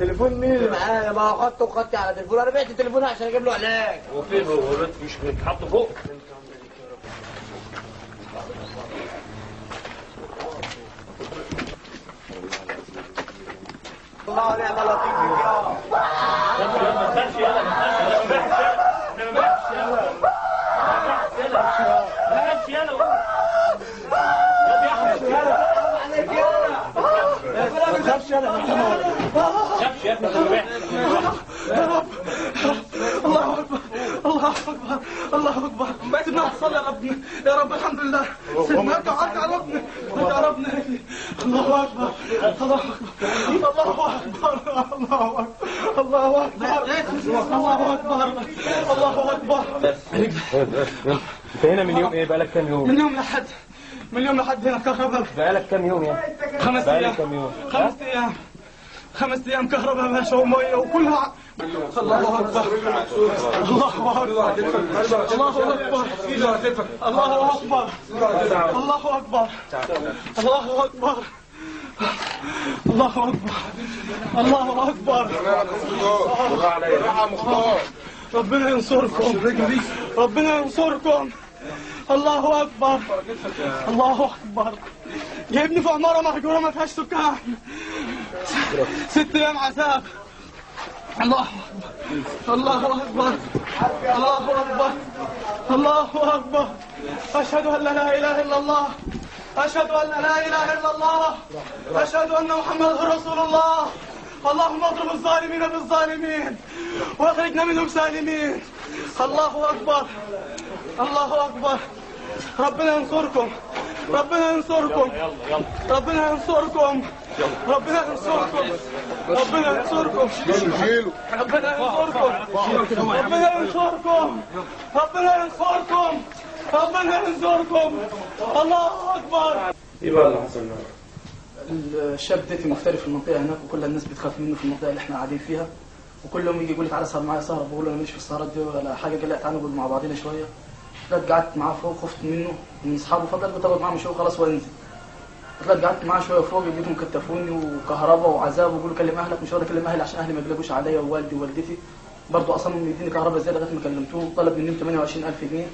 تليفون مين اللي معايا؟ ما خدته وخدتي على تليفون، انا بعت التليفون عشان اجيب له علاج. هو فين هو مش بيتحط فوق؟ الله ونعم لطيف يا ما تخافش يلا ما تخافش يلا ما تخافش يا رب. الله اكبر الله اكبر الله اكبر. سيدنا صلي يا ربنا يا رب. الحمد لله سيدنا ارجع يا ربنا يا ربنا. الله اكبر الله اكبر الله اكبر الله اكبر الله اكبر الله اكبر الله اكبر. انت هنا من يوم ايه؟ بقالك كام يوم؟ من يوم لحد هنا كهرباء. بقالك كام يوم يا؟ 5 ايام. كام يوم؟ 5 ايام كهرباء يا باشا وميه وكلها. الله اكبر الله اكبر الله اكبر الله اكبر الله اكبر الله اكبر الله اكبر الله اكبر. ربنا ينصركم ربنا ينصركم. الله اكبر الله اكبر. جايبني في عماره مهجوره ما فيهاش سكان. 6 ايام عذاب. الله اكبر الله اكبر الله اكبر الله اكبر. اشهد ان لا اله الا الله اشهد ان لا اله الا الله اشهد ان محمدا رسول الله. اللهم اضرب الظالمين بالظالمين واخرجنا منهم سالمين. الله اكبر الله اكبر. ربنا ينصركم ربنا ينصركم ربنا ينصركم ربنا ينصركم ربنا ينصركم ربنا ينصركم ربنا ينصركم ربنا ينصركم ربنا ينصركم. الله اكبر. ايه بقى اللي حصل؟ الشاب ديتي محترف في المنطقه هناك وكل الناس بتخاف منه في المنطقه اللي احنا قاعدين فيها، وكل يوم يجي يقول لي تعالى اسهر معايا سهره، بقول له انا ماليش في السهرات دي ولا حاجه. قال لي تعالى نقعد مع بعضينا شويه. طلعت قعدت معاه فوق، خفت منه من اصحابه فضل بتقعد معاه شويه خلاص وانزل. طلعت قعدت معاه شويه فوق لقيتهم كتفوني وكهرباء وعذاب ويقولوا كلم اهلك. مش هقدر اكلم اهلي عشان اهلي ما يقلقوش عليا ووالدي ووالدتي. برضه اصلا يديني كهرباء زياده لغايه ما كلمتهم. طلب مني 28000 جنيه